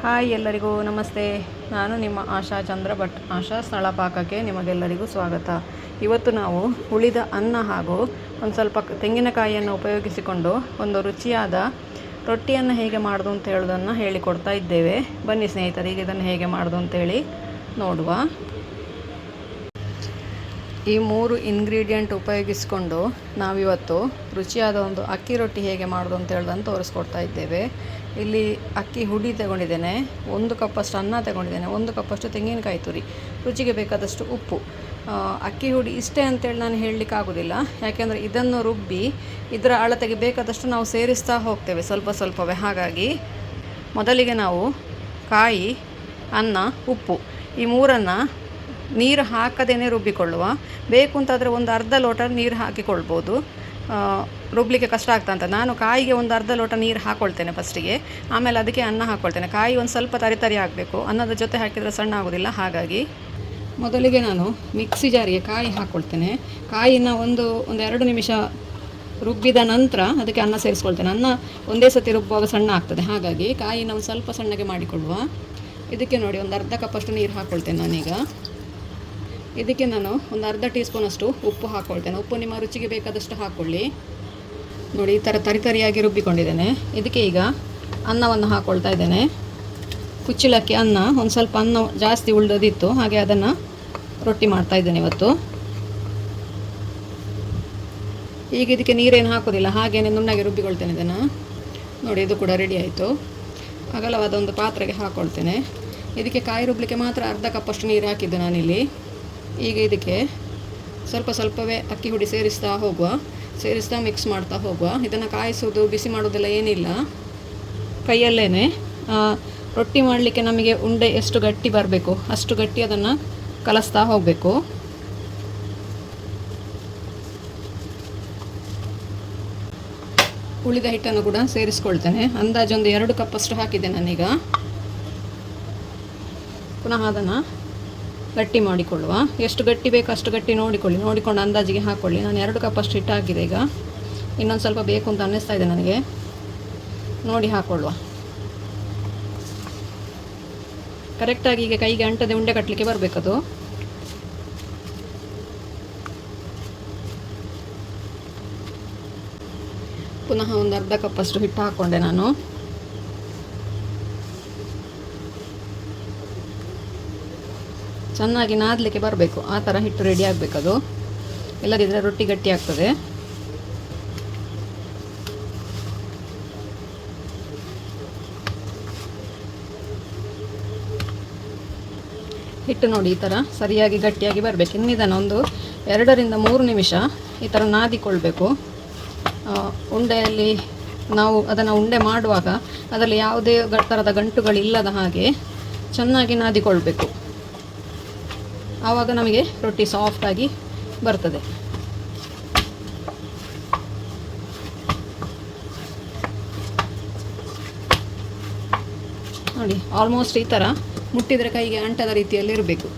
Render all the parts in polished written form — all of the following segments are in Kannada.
ಹಾಯ್ ಎಲ್ಲರಿಗೂ ನಮಸ್ತೆ. ನಾನು ನಿಮ್ಮ ಆಶಾ ಚಂದ್ರ ಭಟ್. ಆಶಾ ಸ್ಥಳ ಪಾಕಕ್ಕೆ ನಿಮಗೆಲ್ಲರಿಗೂ ಸ್ವಾಗತ. ಇವತ್ತು ನಾವು ಉಳಿದ ಅನ್ನ ಹಾಗೂ ಒಂದು ಸ್ವಲ್ಪ ತೆಂಗಿನಕಾಯಿಯನ್ನು ಉಪಯೋಗಿಸಿಕೊಂಡು ಒಂದು ರುಚಿಯಾದ ರೊಟ್ಟಿಯನ್ನು ಹೇಗೆ ಮಾಡೋದು ಅಂತ ಹೇಳೋದನ್ನು ಹೇಳಿಕೊಡ್ತಾ ಇದ್ದೇವೆ. ಬನ್ನಿ ಸ್ನೇಹಿತರೆ, ಈಗ ಇದನ್ನು ಹೇಗೆ ಮಾಡೋದು ಅಂತೇಳಿ ನೋಡುವ. ಈ 3 ಇಂಗ್ರೀಡಿಯೆಂಟ್ ಉಪಯೋಗಿಸಿಕೊಂಡು ನಾವಿವತ್ತು ರುಚಿಯಾದ ಒಂದು ಅಕ್ಕಿ ರೊಟ್ಟಿ ಹೇಗೆ ಮಾಡೋದು ಅಂತ ಹೇಳೋದನ್ನು ತೋರಿಸ್ಕೊಡ್ತಾ ಇದ್ದೇವೆ. ಇಲ್ಲಿ ಅಕ್ಕಿ ಹುಡಿ ತಗೊಂಡಿದ್ದೇನೆ, 1 ಕಪ್ಪಷ್ಟು ಅನ್ನ ತಗೊಂಡಿದ್ದೇನೆ, 1 ಕಪ್ಪಷ್ಟು ತೆಂಗಿನಕಾಯಿ ತುರಿ, ರುಚಿಗೆ ಬೇಕಾದಷ್ಟು ಉಪ್ಪು. ಅಕ್ಕಿ ಹುಡಿ ಇಷ್ಟೇ ಅಂತೇಳಿ ನಾನು ಹೇಳಲಿಕ್ಕಾಗೋದಿಲ್ಲ, ಯಾಕೆಂದರೆ ಇದನ್ನು ರುಬ್ಬಿ ಇದರ ಅಳತೆಗೆ ಬೇಕಾದಷ್ಟು ನಾವು ಸೇರಿಸ್ತಾ ಹೋಗ್ತೇವೆ ಸ್ವಲ್ಪವೇ. ಹಾಗಾಗಿ ಮೊದಲಿಗೆ ನಾವು ಕಾಯಿ, ಅನ್ನ, ಉಪ್ಪು ಈ 3 ನೀರು ಹಾಕದೇನೆ ರುಬ್ಬಿಕೊಳ್ಳುವ. ಬೇಕು ಅಂತಾದರೆ ಒಂದು ಅರ್ಧ ಲೋಟ ನೀರು ಹಾಕಿಕೊಳ್ಬೋದು, ರುಬ್ಬಲಿಕ್ಕೆ ಕಷ್ಟ ಆಗ್ತಂತ. ನಾನು ಕಾಯಿಗೆ ಒಂದು ಅರ್ಧ ಲೋಟ ನೀರು ಹಾಕ್ಕೊಳ್ತೇನೆ ಫಸ್ಟಿಗೆ, ಆಮೇಲೆ ಅದಕ್ಕೆ ಅನ್ನ ಹಾಕ್ಕೊಳ್ತೇನೆ. ಕಾಯಿ ಒಂದು ಸ್ವಲ್ಪ ತರಿ ಆಗಬೇಕು, ಅನ್ನದ ಜೊತೆ ಹಾಕಿದರೆ ಸಣ್ಣ ಆಗೋದಿಲ್ಲ. ಹಾಗಾಗಿ ಮೊದಲಿಗೆ ನಾನು ಮಿಕ್ಸಿ ಜಾರಿಗೆ ಕಾಯಿ ಹಾಕ್ಕೊಳ್ತೇನೆ. ಕಾಯಿನ ಒಂದು 2 ನಿಮಿಷ ರುಬ್ಬಿದ ನಂತರ ಅದಕ್ಕೆ ಅನ್ನ ಸೇರಿಸ್ಕೊಳ್ತೇನೆ. ಅನ್ನ ಒಂದೇ ಸತಿ ರುಬ್ಬುವಾಗ ಸಣ್ಣ ಆಗ್ತದೆ, ಹಾಗಾಗಿ ಕಾಯಿನ ಒಂದು ಸ್ವಲ್ಪ ಸಣ್ಣಗೆ ಮಾಡಿಕೊಳ್ಳುವ. ಇದಕ್ಕೆ ನೋಡಿ ಒಂದು ಅರ್ಧ ಕಪ್ಪಷ್ಟು ನೀರು ಹಾಕ್ಕೊಳ್ತೇನೆ ನಾನೀಗ. ಇದಕ್ಕೆ ನಾನು ಒಂದು ಅರ್ಧ ಟೀ ಸ್ಪೂನಷ್ಟು ಉಪ್ಪು ಹಾಕ್ಕೊಳ್ತೇನೆ. ಉಪ್ಪು ನಿಮ್ಮ ರುಚಿಗೆ ಬೇಕಾದಷ್ಟು ಹಾಕ್ಕೊಳ್ಳಿ. ನೋಡಿ, ಈ ಥರ ತರಿಯಾಗಿ ರುಬ್ಬಿಕೊಂಡಿದ್ದೇನೆ. ಇದಕ್ಕೆ ಈಗ ಅನ್ನವನ್ನು ಹಾಕ್ಕೊಳ್ತಾ ಇದ್ದೇನೆ. ಕುಚ್ಚಲಕ್ಕಿ ಅನ್ನ, ಒಂದು ಸ್ವಲ್ಪ ಅನ್ನ ಜಾಸ್ತಿ ಉಳಿದೋದಿತ್ತು, ಹಾಗೆ ಅದನ್ನು ರೊಟ್ಟಿ ಮಾಡ್ತಾ ಇದ್ದೇನೆ ಇವತ್ತು. ಈಗ ಇದಕ್ಕೆ ನೀರೇನು ಹಾಕೋದಿಲ್ಲ, ಹಾಗೇನೆ ನುಣ್ಣಗೆ ರುಬ್ಬಿಕೊಳ್ತೇನೆ ಇದನ್ನು. ನೋಡಿ, ಇದು ಕೂಡ ರೆಡಿ ಆಯಿತು. ಅಗಲವಾದ ಒಂದು ಪಾತ್ರೆಗೆ ಹಾಕ್ಕೊಳ್ತೇನೆ. ಇದಕ್ಕೆ ಕಾಯಿ ರುಬ್ಬಲಿಕ್ಕೆ ಮಾತ್ರ ಅರ್ಧ ಕಪ್ಪಷ್ಟು ನೀರು ಹಾಕಿದ್ದೆ ನಾನಿಲ್ಲಿ. ಈಗ ಇದಕ್ಕೆ ಸ್ವಲ್ಪವೇ ಅಕ್ಕಿ ಹುಡಿ ಸೇರಿಸ್ತಾ ಮಿಕ್ಸ್ ಮಾಡ್ತಾ ಹೋಗುವ. ಇದನ್ನು ಕಾಯಿಸೋದು, ಬಿಸಿ ಮಾಡೋದೆಲ್ಲ ಏನಿಲ್ಲ, ಕೈಯಲ್ಲೇ ರೊಟ್ಟಿ ಮಾಡಲಿಕ್ಕೆ ನಮಗೆ ಉಂಡೆ ಎಷ್ಟು ಗಟ್ಟಿ ಬರಬೇಕು ಅಷ್ಟು ಗಟ್ಟಿ ಅದನ್ನು ಕಲಿಸ್ತಾ ಹೋಗಬೇಕು. ಉಳಿದ ಹಿಟ್ಟನ್ನು ಕೂಡ ಸೇರಿಸ್ಕೊಳ್ತೇನೆ. ಅಂದಾಜೊಂದು 2 ಕಪ್ಪಷ್ಟು ಹಾಕಿದ್ದೆ ನಾನೀಗ. ಪುನಃ ಅದನ್ನು ಗಟ್ಟಿ ಮಾಡಿಕೊಳ್ಳುವ. ಎಷ್ಟು ಗಟ್ಟಿ ಬೇಕು ಅಷ್ಟು ಗಟ್ಟಿ ನೋಡಿಕೊಂಡು ಅಂದಾಜಿಗೆ ಹಾಕ್ಕೊಳ್ಳಿ. ನಾನು 2 ಕಪ್ಪಷ್ಟು ಹಿಟ್ಟು ಹಾಕಿದೆ. ಈಗ ಇನ್ನೊಂದು ಸ್ವಲ್ಪ ಬೇಕು ಅಂತ ಅನ್ನಿಸ್ತಾ ಇದೆ ನನಗೆ, ನೋಡಿ ಹಾಕ್ಕೊಳ್ಳುವ. ಕರೆಕ್ಟಾಗಿ ಈಗ ಕೈಗೆ ಅಂಟದೆ ಉಂಡೆ ಕಟ್ಟಲಿಕ್ಕೆ ಬರಬೇಕದು. ಪುನಃ ಒಂದು ಅರ್ಧ ಕಪ್ಪಷ್ಟು ಹಿಟ್ಟು ಹಾಕ್ಕೊಂಡೆ ನಾನು. ಚೆನ್ನಾಗಿ ನಾದಲಿಕ್ಕೆ ಬರಬೇಕು, ಆ ಥರ ಹಿಟ್ಟು ರೆಡಿ ಆಗಬೇಕದು, ಇಲ್ಲದಿದ್ದರೆ ರೊಟ್ಟಿ ಗಟ್ಟಿ ಆಗ್ತದೆ. ಹಿಟ್ಟು ನೋಡಿ ಈ ಥರ ಸರಿಯಾಗಿ ಗಟ್ಟಿಯಾಗಿ ಬರಬೇಕು. ಇನ್ನಿದನ್ನು ಒಂದು 2 ರಿಂದ 3 ನಿಮಿಷ ಈ ಥರ ನಾದಿಕೊಳ್ಬೇಕು. ಉಂಡೆಯಲ್ಲಿ ನಾವು ಅದನ್ನು ಉಂಡೆ ಮಾಡುವಾಗ ಅದರಲ್ಲಿ ಯಾವುದೇ ಥರದ ಗಂಟುಗಳಿಲ್ಲದ ಹಾಗೆ ಚೆನ್ನಾಗಿ ನಾದಿಕೊಳ್ಬೇಕು. ಆವಾಗ ನಮಗೆ ರೊಟ್ಟಿ ಸಾಫ್ಟಾಗಿ ಬರ್ತದೆ. ನೋಡಿ, ಆಲ್ಮೋಸ್ಟ್ ಈ ಥರ ಮುಟ್ಟಿದರೆ ಕೈಗೆ ಅಂಟದ ರೀತಿಯಲ್ಲಿ ಇರಬೇಕು.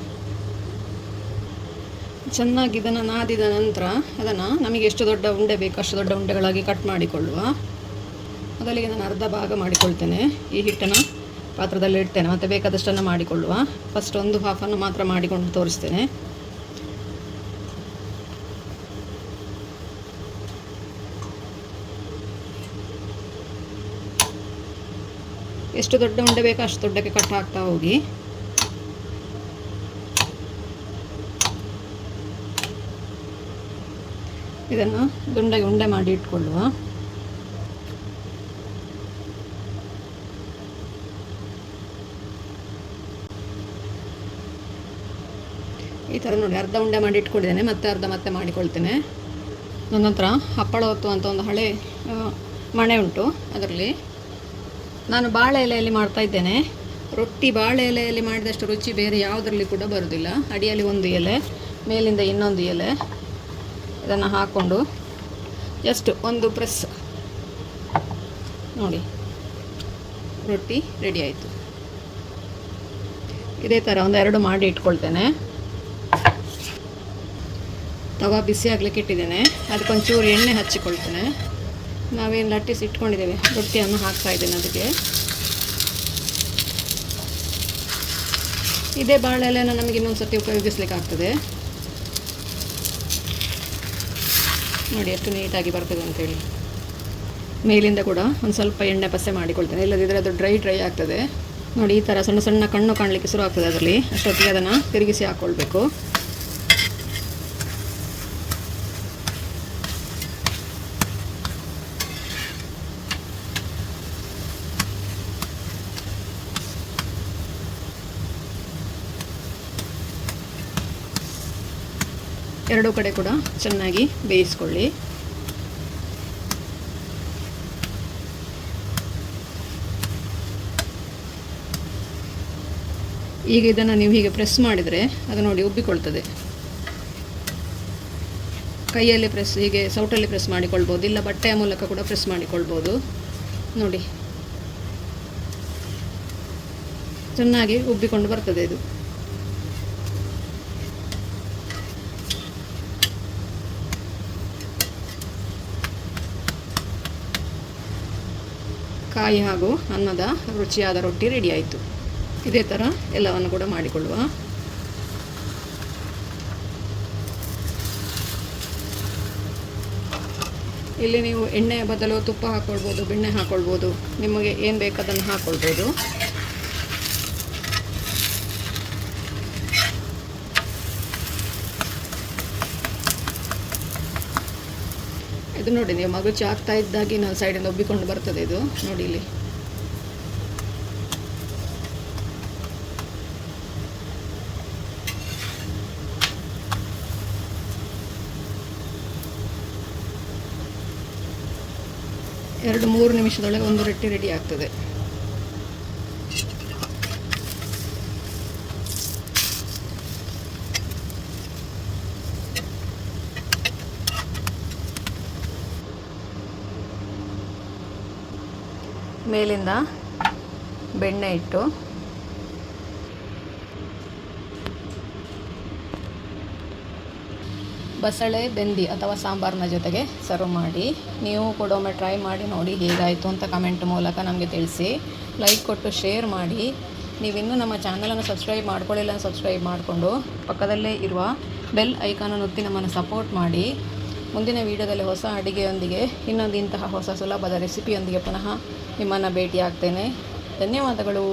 ಚೆನ್ನಾಗಿ ಇದನ್ನು ನಾದಿದ ನಂತರ ಅದನ್ನು ನಮಗೆ ಎಷ್ಟು ದೊಡ್ಡ ಉಂಡೆ ಬೇಕು ಅಷ್ಟು ದೊಡ್ಡ ಉಂಡೆಗಳಾಗಿ ಕಟ್ ಮಾಡಿಕೊಳ್ಳುವ. ಮೊದಲಿಗೆ ನಾನು ಅರ್ಧ ಭಾಗ ಮಾಡಿಕೊಳ್ತೇನೆ. ಈ ಹಿಟ್ಟನ್ನು ಪಾತ್ರದಲ್ಲಿ ಇಡ್ತೇನೆ, ಮತ್ತು ಬೇಕಾದಷ್ಟನ್ನು ಮಾಡಿಕೊಳ್ಳುವ. ಫಸ್ಟ್ ಒಂದು ಹಾಫನ್ನು ಮಾತ್ರ ಮಾಡಿಕೊಂಡು ತೋರಿಸ್ತೇನೆ. ಎಷ್ಟು ದೊಡ್ಡ ಉಂಡೆ ಬೇಕು ಅಷ್ಟು ದೊಡ್ಡಕ್ಕೆ ಕಟ್ ಹಾಕ್ತಾ ಹೋಗಿ. ಇದನ್ನು ಉಂಡೆ ಮಾಡಿ ಇಟ್ಕೊಳ್ಳುವ. ಈ ಥರ ನೋಡಿ, ಅರ್ಧ ಉಂಡೆ ಮಾಡಿ ಇಟ್ಕೊಂಡಿದ್ದೇನೆ, ಮತ್ತೆ ಮಾಡಿಕೊಳ್ತೇನೆ. ನನ್ನ ಹತ್ರ ಹಪ್ಪಳ ಹೊತ್ತು ಅಂತ ಒಂದು ಹಳೆ ಮಣೆ ಉಂಟು, ಅದರಲ್ಲಿ ನಾನು ಬಾಳೆ ಎಲೆಯಲ್ಲಿ ಮಾಡ್ತಾ ಇದ್ದೇನೆ. ರೊಟ್ಟಿ ಬಾಳೆ ಎಲೆಯಲ್ಲಿ ಮಾಡಿದಷ್ಟು ರುಚಿ ಬೇರೆ ಯಾವುದರಲ್ಲಿ ಕೂಡ ಬರೋದಿಲ್ಲ. ಅಡಿಯಲ್ಲಿ ಒಂದು ಎಲೆ, ಮೇಲಿಂದ ಇನ್ನೊಂದು ಎಲೆ, ಇದನ್ನು ಹಾಕ್ಕೊಂಡು ಜಸ್ಟ್ ಒಂದು ಪ್ರೆಸ್ ನೋಡಿ, ರೊಟ್ಟಿ ರೆಡಿ ಆಯಿತು. ಇದೇ ಥರ ಒಂದು 2 ಮಾಡಿ ಇಟ್ಕೊಳ್ತೇನೆ. ತವಾ ಬಿಸಿ ಆಗಲಿಕ್ಕೆ ಇಟ್ಟಿದ್ದೇನೆ, ಅದಕ್ಕೊಂಚೂರು ಎಣ್ಣೆ ಹಚ್ಚಿಕೊಳ್ತೇನೆ. ನಾವೇನು ಲಟ್ಟಿಸಿ ಇಟ್ಕೊಂಡಿದ್ದೇವೆ ರೊಟ್ಟಿಯನ್ನು ಹಾಕ್ತಾ ಇದ್ದೇನೆ ಅದಕ್ಕೆ. ಇದೇ ಬಾಳೆ ಎಲೆನ ನಮಗೆ ಇನ್ನೊಂದು ಸರ್ತಿ ಉಪಯೋಗಿಸ್ಲಿಕ್ಕೆ ಆಗ್ತದೆ. ನೋಡಿ ಎಷ್ಟು ನೀಟಾಗಿ ಬರ್ತದೆ ಅಂತೇಳಿ. ಮೇಲಿಂದ ಕೂಡ ಒಂದು ಸ್ವಲ್ಪ ಎಣ್ಣೆ ಪಸೆ ಮಾಡಿಕೊಳ್ತೇನೆ, ಇಲ್ಲದಿದ್ದರೆ ಅದು ಡ್ರೈ ಆಗ್ತದೆ. ನೋಡಿ ಈ ಥರ ಸಣ್ಣ ಸಣ್ಣ ಕಣ್ಣು ಕಾಣಲಿಕ್ಕೆ ಶುರು ಆಗ್ತದೆ ಅದರಲ್ಲಿ. ಅಷ್ಟೊತ್ತಿಗೆ ಅದನ್ನು ತಿರುಗಿಸಿ ಹಾಕ್ಕೊಳ್ಬೇಕು. ಎರಡೂ ಕಡೆ ಕೂಡ ಚೆನ್ನಾಗಿ ಬೇಯಿಸ್ಕೊಳ್ಳಿ. ಈಗ ಇದನ್ನು ನೀವು ಹೀಗೆ ಪ್ರೆಸ್ ಮಾಡಿದರೆ ಅದು ನೋಡಿ ಉಬ್ಬಿಕೊಳ್ತದೆ. ಕೈಯಲ್ಲಿ ಪ್ರೆಸ್, ಹೀಗೆ ಸೌಟಲ್ಲಿ ಪ್ರೆಸ್ ಮಾಡಿಕೊಳ್ಬೋದು, ಇಲ್ಲ ಬಟ್ಟೆಯ ಮೂಲಕ ಕೂಡ ಪ್ರೆಸ್ ಮಾಡಿಕೊಳ್ಬೋದು. ನೋಡಿ ಚೆನ್ನಾಗಿ ಉಬ್ಬಿಕೊಂಡು ಬರ್ತದೆ ಇದು. ಕಾಯಿ ಹಾಗೂ ಅನ್ನದ ರುಚಿಯಾದ ರೊಟ್ಟಿ ರೆಡಿ ಆಯಿತು. ಇದೇ ಥರ ಎಲ್ಲವನ್ನು ಕೂಡ ಮಾಡಿಕೊಳ್ಳುವ. ಇಲ್ಲಿ ನೀವು ಎಣ್ಣೆಯ ಬದಲು ತುಪ್ಪ ಹಾಕ್ಕೊಳ್ಬೋದು, ಬೆಣ್ಣೆ ಹಾಕ್ಕೊಳ್ಬೋದು, ನಿಮಗೆ ಏನು ಬೇಕು ಅದನ್ನು ಹಾಕ್ಕೊಳ್ಬೋದು. ಇದು ನೋಡಿ, ನೀವು ಮಗುಚಿ ಆಗ್ತಾ ಇದ್ದಾಗಿ ನಾವು ಸೈಡಿಂದ ಉಬ್ಬಿಕೊಂಡು ಬರ್ತದೆ ಇದು. ನೋಡಿ ಇಲ್ಲಿ ಎರಡು ಮೂರು ನಿಮಿಷದೊಳಗೆ ಒಂದು ರೊಟ್ಟಿ ರೆಡಿ ಆಗ್ತದೆ. ಮೇಲಿಂದ ಬೆಣ್ಣೆ ಇಟ್ಟು ಬಸಳೆ ಬೆಂದಿ ಅಥವಾ ಸಾಂಬಾರಿನ ಜೊತೆಗೆ ಸರ್ವ್ ಮಾಡಿ. ನೀವು ಕೂಡ ಒಮ್ಮೆ ಟ್ರೈ ಮಾಡಿ ನೋಡಿ ಹೇಗಾಯಿತು ಅಂತ ಕಮೆಂಟ್ ಮೂಲಕ ನಮಗೆ ತಿಳಿಸಿ. ಲೈಕ್ ಕೊಟ್ಟು ಶೇರ್ ಮಾಡಿ. ನೀವಿನ್ನೂ ನಮ್ಮ ಚಾನಲನ್ನು ಸಬ್ಸ್ಕ್ರೈಬ್ ಮಾಡ್ಕೊಳ್ಳಿಲ್ಲ, ಸಬ್ಸ್ಕ್ರೈಬ್ ಮಾಡಿಕೊಂಡು ಪಕ್ಕದಲ್ಲೇ ಇರುವ ಬೆಲ್ ಐಕಾನನ್ನು ಒತ್ತಿ ನಮ್ಮನ್ನು ಸಪೋರ್ಟ್ ಮಾಡಿ. ಮುಂದಿನ ವೀಡಿಯೋದಲ್ಲಿ ಹೊಸ ಅಡಿಗೆಯೊಂದಿಗೆ ಇನ್ನೊಂದು ಇಂತಹ ಹೊಸ ಸುಲಭದ ರೆಸಿಪಿಯೊಂದಿಗೆ ಪುನಃ ನಿಮ್ಮನ್ನು ಭೇಟಿ ಆಗ್ತೇನೆ. ಧನ್ಯವಾದಗಳು.